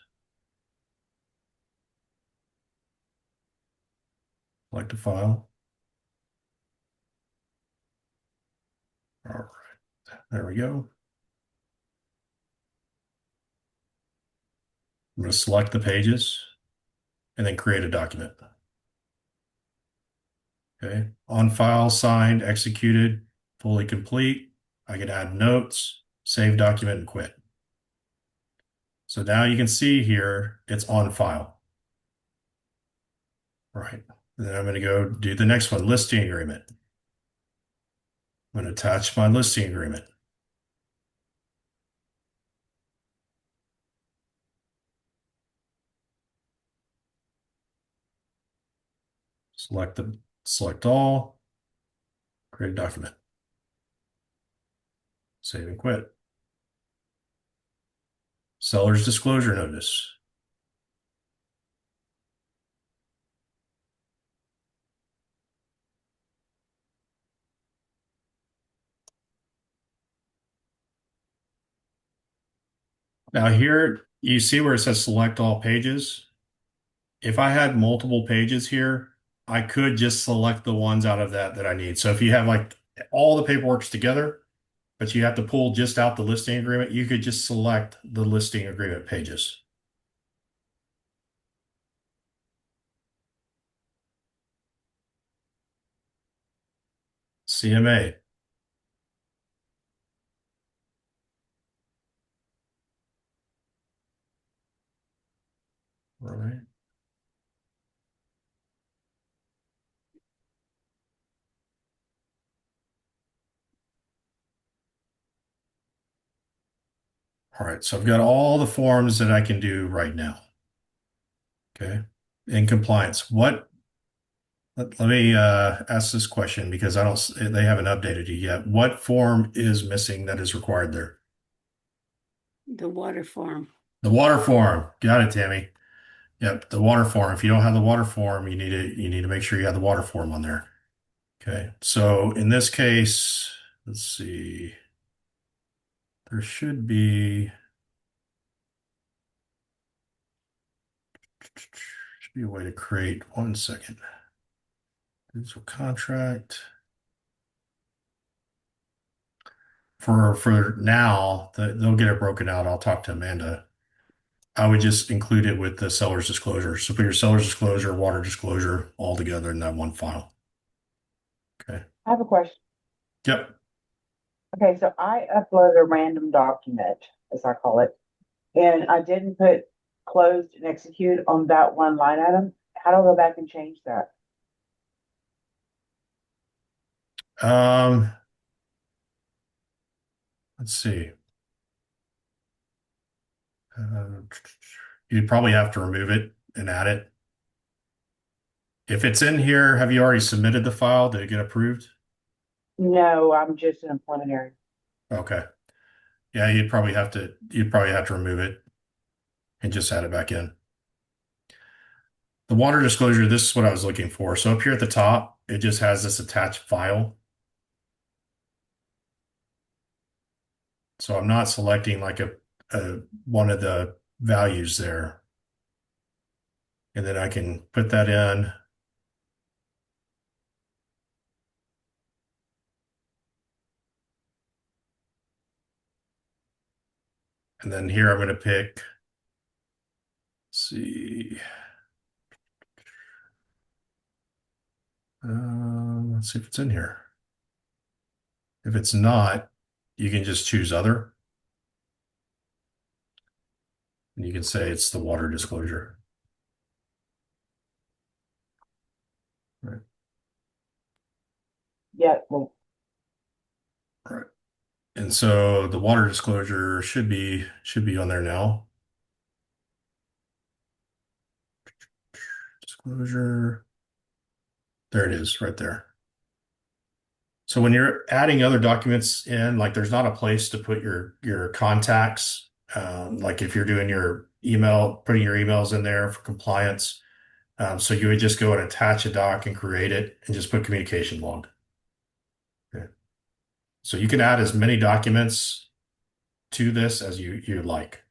Select a file. All right. There we go. I'm going to select the pages and then create a document. Okay. On file, signed, executed, fully complete. I can add notes, save document, and quit. So now you can see here it's on file. Right. And then I'm going to go do the next one, listing agreement. I'm going to attach my listing agreement. Select all, create a document, save and quit. Seller's disclosure notice. Now here you see where it says select all pages. If I had multiple pages here, I could just select the ones out of that I need. So if you have like all the paperwork's together, but you have to pull just out the listing agreement, you could just select the listing agreement pages. CMA. All right. All right. So I've got all the forms that I can do right now. Okay. In compliance. Let me ask this question because they haven't updated it yet. What form is missing that is required there? The water form. The water form. Got it, Tammy. Yep, the water form. If you don't have the water form, you need to make sure you have the water form on there. Okay. So in this case, let's see. There should be a way to create 1 second. Digital contract. For now, they'll get it broken out. I'll talk to Amanda. I would just include it with the seller's disclosure. So put your seller's disclosure, water disclosure all together in that one file. Okay. I have a question. Yep. Okay, so I uploaded a random document, as I call it, and I didn't put closed and execute on that one line item. How do I go back and change that? Um, let's see. Uh, you'd probably have to remove it and add it. If it's in here, have you already submitted the file? Did it get approved? No, I'm just an preliminary. Okay. Yeah, you'd probably have to remove it and just add it back in. The water disclosure, this is what I was looking for. So up here at the top, it just has this attached file. So I'm not selecting like a one of the values there. And then I can put that in. And then here I'm going to pick, let's see. Let's see if it's in here. If it's not, you can just choose other. And you can say it's the water disclosure. Right. Yeah, well, Right. And so the water disclosure should be on there now. Disclosure. There it is, right there. So when you're adding other documents in, like there's not a place to put your contacts. Like if you're doing your email, putting your emails in there for compliance. So you would just go and attach a doc and create it and just put communication log. Okay. So you can add as many documents to this as you like.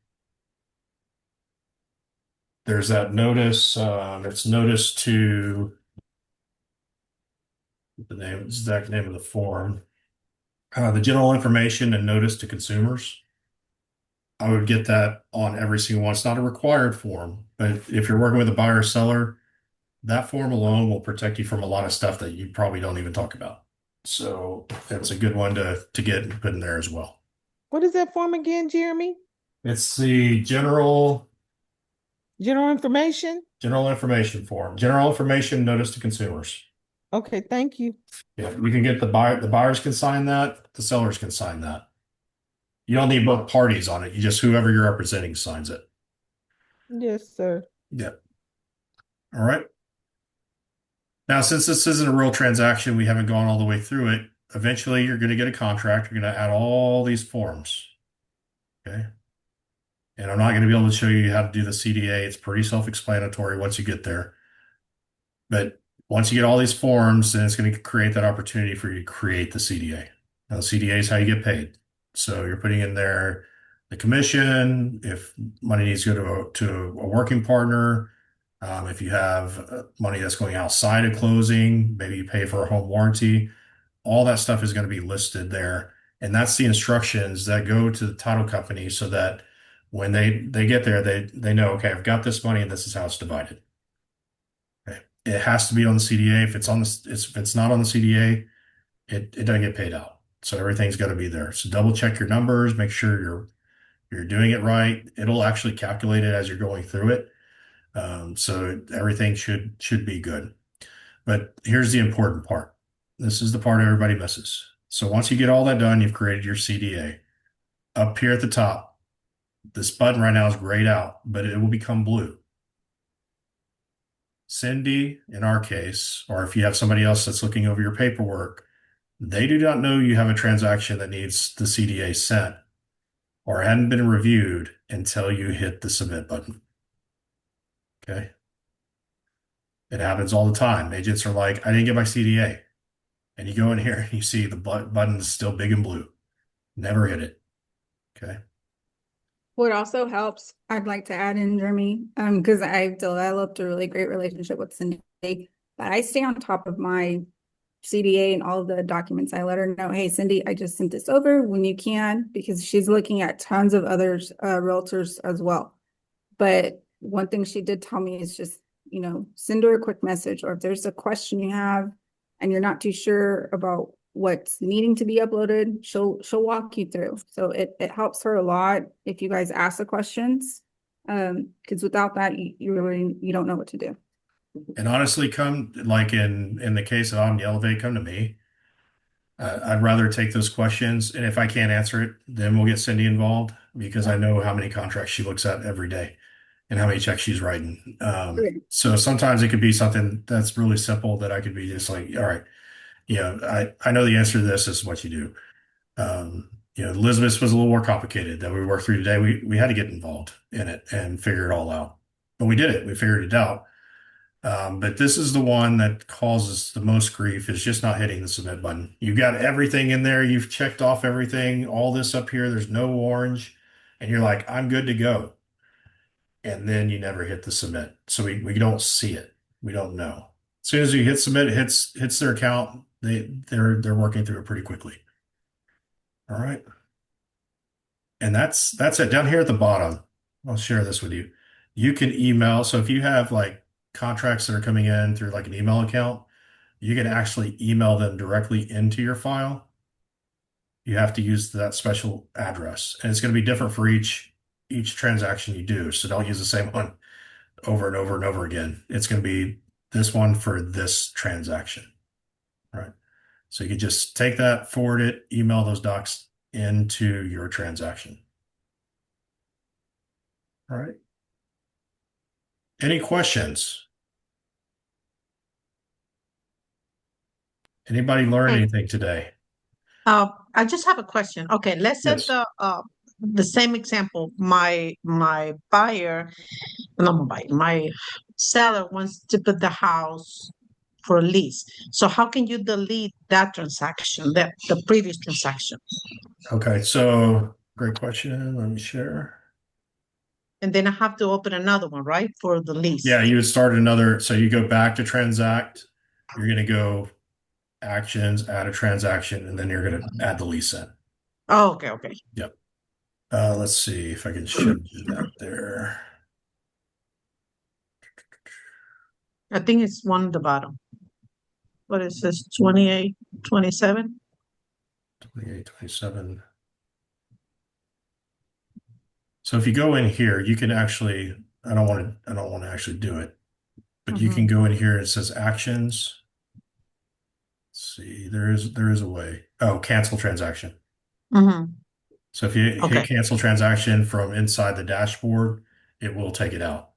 There's that notice. It's notice to the name, exact name of the form. The general information and notice to consumers. I would get that on every single one. It's not a required form, but if you're working with a buyer or seller, that form alone will protect you from a lot of stuff that you probably don't even talk about. So it's a good one to get and put in there as well. What is that form again, Jeremy? It's the General information? general information form, general information notice to consumers. Okay, thank you. Yeah, you can get the buyers can sign that, the sellers can sign that. You don't need both parties on it. You just whoever you're representing signs it. Yes, sir. Yeah. All right. Now, since this isn't a real transaction, we haven't gone all the way through it. Eventually, you're going to get a contract. You're going to add all these forms. Okay. And I'm not going to be able to show you how to do the CDA. It's pretty self-explanatory once you get there. But once you get all these forms, then it's going to create that opportunity for you to create the CDA. Now, the CDA is how you get paid. So you're putting in there the commission, if money needs to go to a working partner, if you have money that's going outside of closing, maybe you pay for a home warranty, all that stuff is going to be listed there. And that's the instructions that go to the title company so that when they get there, they know, okay, I've got this money and this is how it's divided. Okay. It has to be on the CDA. If it's not on the CDA, it doesn't get paid out. So everything's got to be there. So double check your numbers, make sure you're doing it right. It'll actually calculate it as you're going through it. So everything should be good. But here's the important part. This is the part everybody misses. So once you get all that done, you've created your CDA. Up here at the top, this button right now is grayed out, but it will become blue. Cindy, in our case, or if you have somebody else that's looking over your paperwork, they do not know you have a transaction that needs the CDA sent or hadn't been reviewed until you hit the submit button. Okay. It happens all the time. Agents are like, I didn't get my CDA. And you go in here and you see the button is still big and blue. Never hit it. Okay. What also helps, I'd like to add in, Jeremy, because I've developed a really great relationship with Cindy, but I stay on top of my CDA and all of the documents. I let her know, hey, Cindy, I just sent this over when you can, because she's looking at tons of others, realtors as well. But one thing she did tell me is just, send her a quick message, or if there's a question you have and you're not too sure about what's needing to be uploaded, she'll walk you through. So it helps her a lot if you guys ask the questions. Because without that, you don't know what to do. And honestly, come like in the case of On the Elevate, come to me. I'd rather take those questions, and if I can't answer it, then we'll get Cindy involved because I know how many contracts she looks at every day and how many checks she's writing. So sometimes it could be something that's really simple that I could be just like, all right, I know the answer to this is what you do. Elizabeth's was a little more complicated that we worked through today. We had to get involved in it and figure it all out, but we did it. We figured it out. But this is the one that causes the most grief is just not hitting the submit button. You've got everything in there. You've checked off everything, all this up here. There's no orange. And you're like, I'm good to go. And then you never hit the submit. So we don't see it. We don't know. As soon as you hit submit, it hits their account. They're working through it pretty quickly. All right. And that's it. Down here at the bottom, I'll share this with you. You can email. So if you have like contracts that are coming in through like an email account, you can actually email them directly into your file. You have to use that special address, and it's going to be different for each transaction you do. So don't use the same one over and over and over again. It's going to be this one for this transaction. All right. So you can just take that, forward it, email those docs into your transaction. All right. Any questions? Anybody learn Hey, anything today? I just have a question. Okay, let's set Yes. the same example. My buyer, not my buyer, my seller wants to put the house for lease. So how can you delete that transaction, that the previous transaction? Okay, so great question. Let me share. And then I have to open another one, right, for the Yeah, lease. you would start another. So you go back to transact. You're going to go actions, add a transaction, and then you're going to add the lease in. Oh, okay, okay. Yep. Let's see if I can show you that there. I think it's one at the bottom. What is this, 28, 27? 28, 27. So if you go in here, you can actually, I don't want to actually do it, but you can Mm-hmm. go in here. It says actions. Let's see, there is a way. Oh, cancel transaction. Mm-hmm. So if you hit Okay. cancel transaction from inside the dashboard, it will take it out.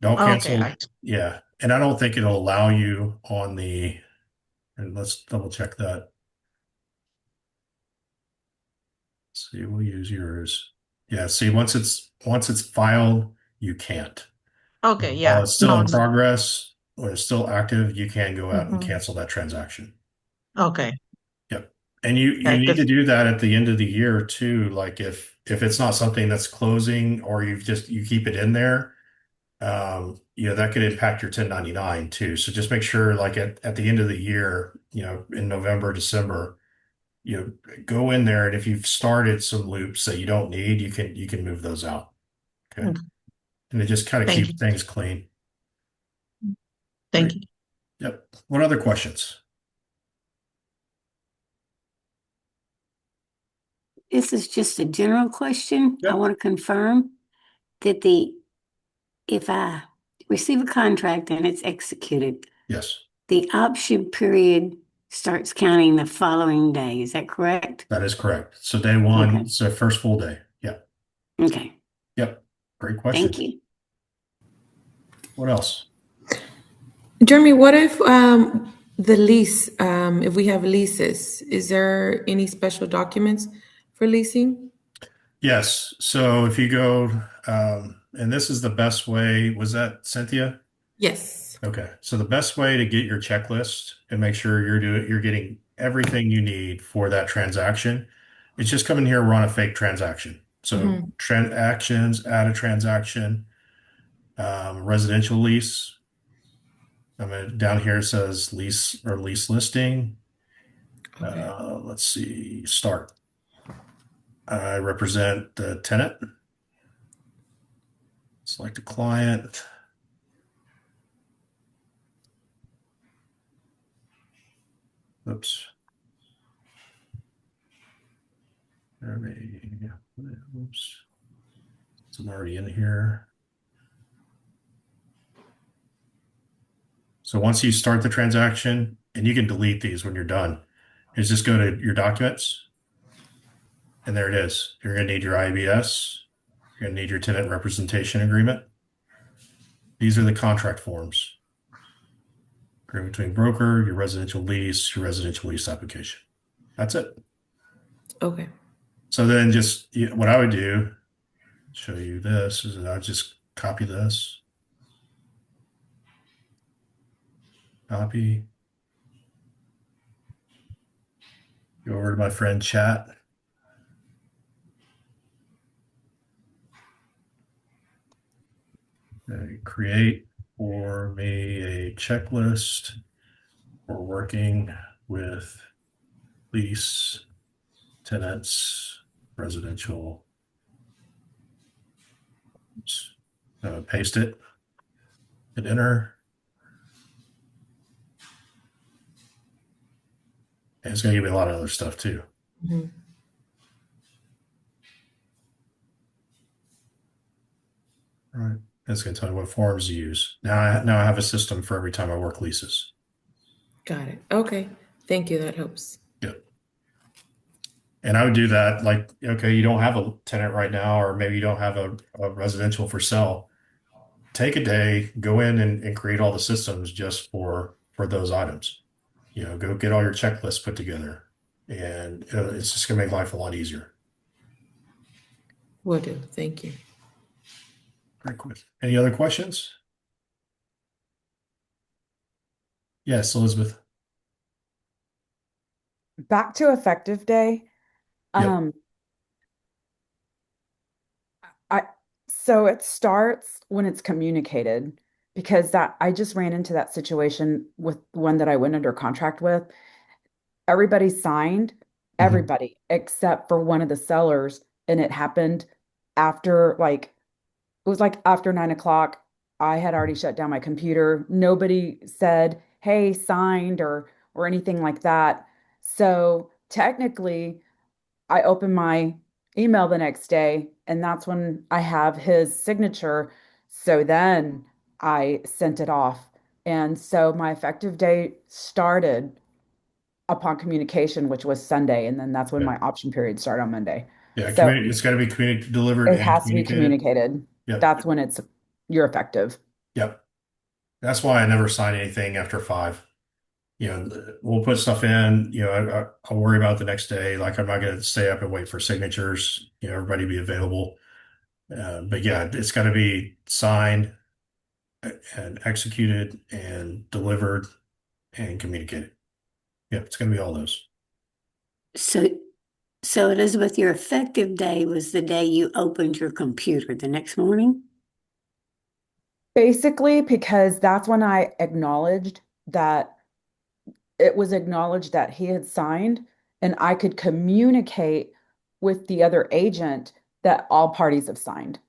Don't Okay. cancel. Yeah. And I don't think it'll allow you on the, and let's double check that. Let's see, we'll use yours. Yeah. See, once it's filed, you can't. Okay. While Yeah. it's still No, in no. progress or it's still active, you can go out and Mm-hmm. cancel that transaction. Okay. Yep. And you Yeah. need to Because do that at the end of the year too. Like if it's not something that's closing or you keep it in there, that could impact your 1099 too. So just make sure like at the end of the year, in November, December, go in there and if you've started some loops that you don't need, you can move those out. Okay. And it just kind of thank keeps you. things clean. Thank Great. you. Yep. What other questions? This is just a general question. I Yep. want to confirm that if I receive a contract and it's executed, Yes, the option period starts counting the following day. Is that correct? that is correct. So day one, Okay. so first full day. Yep. Okay. Yep. Great Thank question. you. What else? Jeremy, what if the lease, if we have leases, is there any special documents for leasing? Yes. So if you go, and this is the best way, was that Cynthia? Yes. Okay. So the best way to get your checklist and make sure you're getting everything you need for that transaction is just come in here, run a fake transaction. So Hmm. transactions, add a transaction, residential lease. Down here it says lease or lease listing. Okay. Let's see, start. I represent the tenant. Select a client. Oops. Oops. So I'm already in here. So once you start the transaction, and you can delete these when you're done, is just go to your documents, and there it is. You're going to need your IBS. You're going to need your tenant representation agreement. These are the contract forms. Agreement between broker, your residential lease application. That's it. Okay. So then just what I would do, show you this, is that I just copy this, copy, go over to my friend chat, create for me a checklist for working with lease tenants, residential. Paste it, hit enter, and it's going to give me a lot of other stuff too. Mhm. All right. It's going to tell me what forms to use. Now I have a system for every time I work leases. Got it. Okay. Thank you. That helps. Yep. And I would do that like, okay, you don't have a tenant right now, or maybe you don't have a residential for sale. Take a day, go in and create all the systems just for those items. Go get all your checklists put together, and it's just going to make life a lot easier. Will do. Thank you. Great question. Any other questions? Yes, Elizabeth. Back to effective day. Yep. Um, I so it starts when it's communicated because that I just ran into that situation with one that I went under contract with. Everybody signed, Mhm. everybody except for one of the sellers, and it happened after like it was like after 9 o'clock. I had already shut down my computer. Nobody said, "Hey, signed," or anything like that. So technically, I open my email the next day, and that's when I have his signature. So then I sent it off. And so my effective date started upon communication, which was Sunday. And then that's when Yeah. my option period started on Monday. Yeah. So It's got to be communicated, delivered, it and has to be communicated. communicated. Yep. That's when you're effective. Yep. That's why I never sign anything after 5. We'll put stuff in, I'll worry about it the next day. Like I'm not going to stay up and wait for signatures, everybody be available. But yeah, it's got to be signed and executed and delivered and communicated. Yeah, it's going to be all those. So, so Elizabeth, your effective day was the day you opened your computer the next morning? Basically, because that's when I acknowledged that it was acknowledged that he had signed, and I could communicate with the other agent that all parties have signed.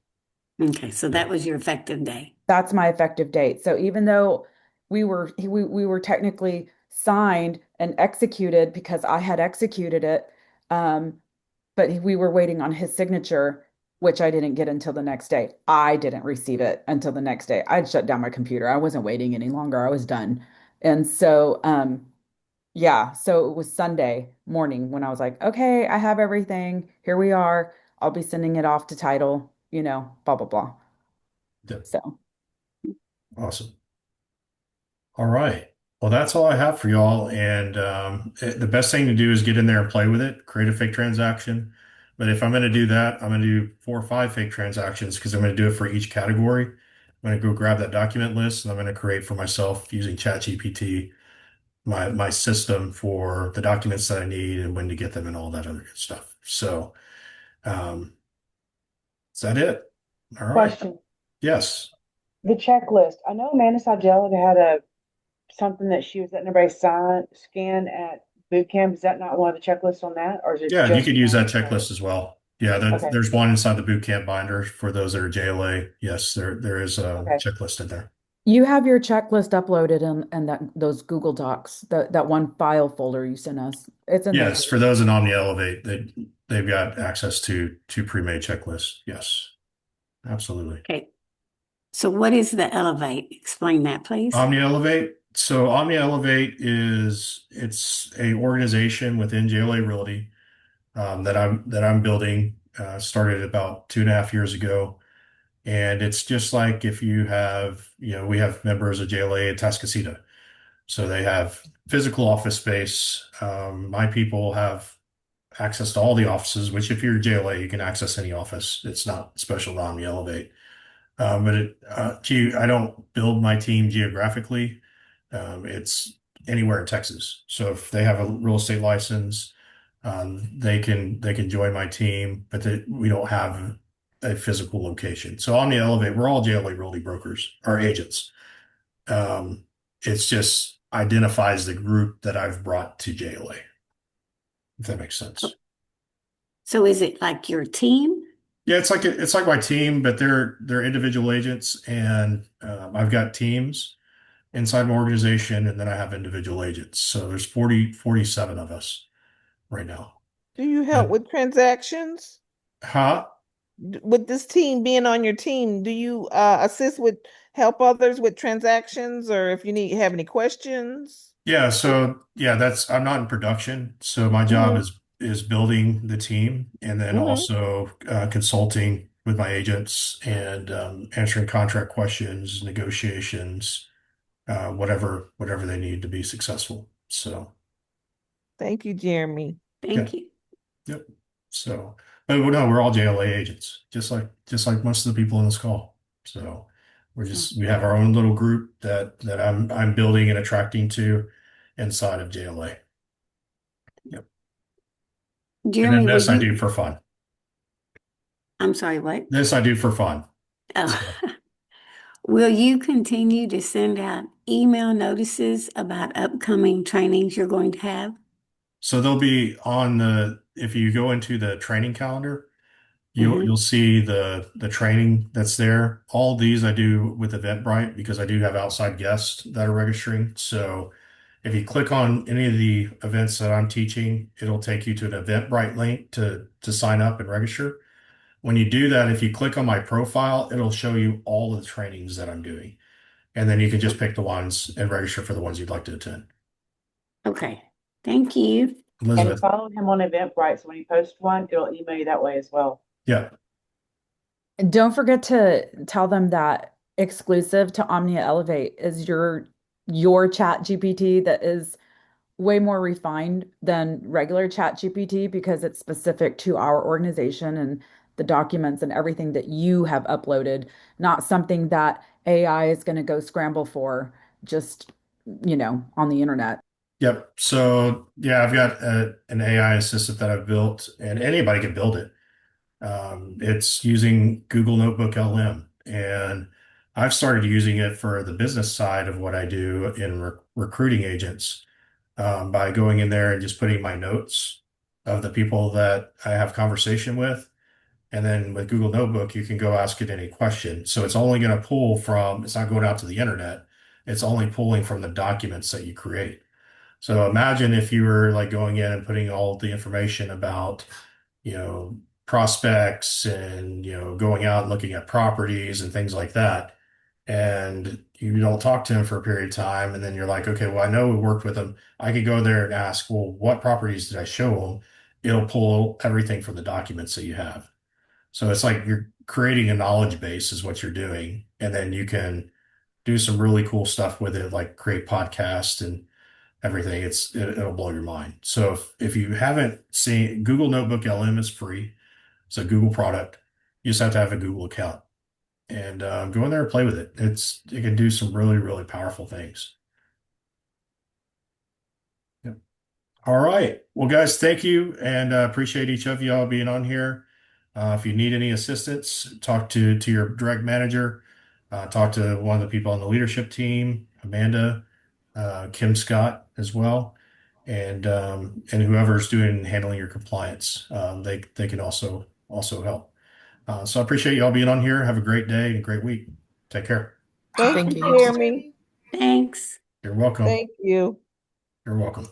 Okay, so Yeah. that was your effective day. That's my effective date. So even though we were technically signed and executed because I had executed it, um, but we were waiting on his signature, which I didn't get until the next day. I didn't receive it until the next day. I'd shut down my computer. I wasn't waiting any longer. I was done. And so, yeah, so it was Sunday morning when I was like, okay, I have everything. Here we are. I'll be sending it off to title, blah, blah, blah. Yeah. So Awesome. All right. Well, that's all I have for y'all. And the best thing to do is get in there and play with it, create a fake transaction. But if I'm going to do that, I'm going to do 4 or 5 fake transactions because I'm going to do it for each category. I'm going to go grab that document list and I'm going to create for myself using ChatGPT my system for the documents that I need and when to get them and all that other good stuff. So, um, is that it? All right. Question. Yes. The checklist. I know Amanda Sajella had something that she was letting everybody scan at boot camp. Is that not one of the checklists on that, or is it Yeah, and you just could use that mandatory? checklist as well. Yeah, Okay, there's one inside the boot camp binder for those that are JLA. Yes, there is a okay. checklist in there. you have your checklist uploaded in that those Google Docs, that one file folder you sent us. It's in there Yes, too. for those in Omni Elevate, they've got access to pre-made checklists. Yes, absolutely. Okay, so what is the Elevate? Explain that, please. Omni Elevate. So Omni Elevate it's a organization within JLA Realty that I'm building. Started about 2.5 years ago. And it's just like if you have, we have members of JLA at Tascasita. So they have physical office space. My people have access to all the offices, which if you're JLA, you can access any office. It's not special to Omni Elevate. I don't build my team geographically. It's anywhere in Texas. So if they have a real estate license, they can join my team, but we don't have a physical location. So on the Elevate, we're all JLA Realty brokers or agents. Um, it's just identifies the group that I've brought to JLA, if that makes sense. So is it like your team? Yeah, it's like my team, but they're individual agents, and I've got teams inside my organization, and then I have individual agents. So there's 47 of us right now. Do you help And with transactions? huh? With this team being on your team, do you assist with help others with transactions, or if you need have any questions? Yeah, so yeah, I'm not in production. So my job Mm-hmm. is building the team and then Mm-hmm. also consulting with my agents and answering contract questions, negotiations, whatever they need to be successful. So, Thank you, Jeremy. yeah, Thank you. yep. So, but no, we're all JLA agents, just like most of the people in this call. So we have our own little group that I'm building and attracting to inside of JLA. Yep. And then Jeremy, will this I you, do for fun. I'm sorry, what? This I do for fun. Oh, So, will you continue to send out email notices about upcoming trainings you're going to have? so they'll be on if you go into the training calendar, you'll Hmm. see the training that's there. All these I do with Eventbrite because I do have outside guests that are registering. So if you click on any of the events that I'm teaching, it'll take you to an Eventbrite link to sign up and register. When you do that, if you click on my profile, it'll show you all of the trainings that I'm doing. And then you can just pick the ones and register for the ones you'd like to attend. Okay. Thank you. And Elizabeth, follow him on Eventbrite, so when he posts one, it'll email you that way as well. yeah. And don't forget to tell them that exclusive to Omnia Elevate is your chat GPT that is way more refined than regular chat GPT because it's specific to our organization and the documents and everything that you have uploaded, not something that AI is going to go scramble for just, on the internet. Yep. So yeah, I've got an AI assistant that I've built, and anybody can build it. It's using Google Notebook LM, and I've started using it for the business side of what I do in recruiting agents by going in there and just putting my notes of the people that I have conversation with. And then with Google Notebook, you can go ask it any question. So it's only going to pull from, it's not going out to the internet. It's only pulling from the documents that you create. So imagine if you were like going in and putting all the information about, prospects and, going out and looking at properties and things like that. And you don't talk to them for a period of time. And then you're like, okay, well, I know we worked with them. I could go there and ask, well, what properties did I show them? It'll pull everything from the documents that you have. So it's like you're creating a knowledge base is what you're doing. And then you can do some really cool stuff with it, like create podcasts and everything. It'll blow your mind. So if you haven't seen Google Notebook LM is free. It's a Google product. You just have to have a Google account and go in there and play with it. It can do some really, really powerful things. Yep. All right. Well, guys, thank you and appreciate each of y'all being on here. If you need any assistance, talk to your direct manager. Talk to one of the people on the leadership team, Amanda, Kim Scott as well, and whoever's doing handling your compliance. They can also help. So I appreciate y'all being on here. Have a great day and a great week. Take care. Thank Thank you, you. Jeremy. Thanks. You're welcome. Thank you. You're welcome.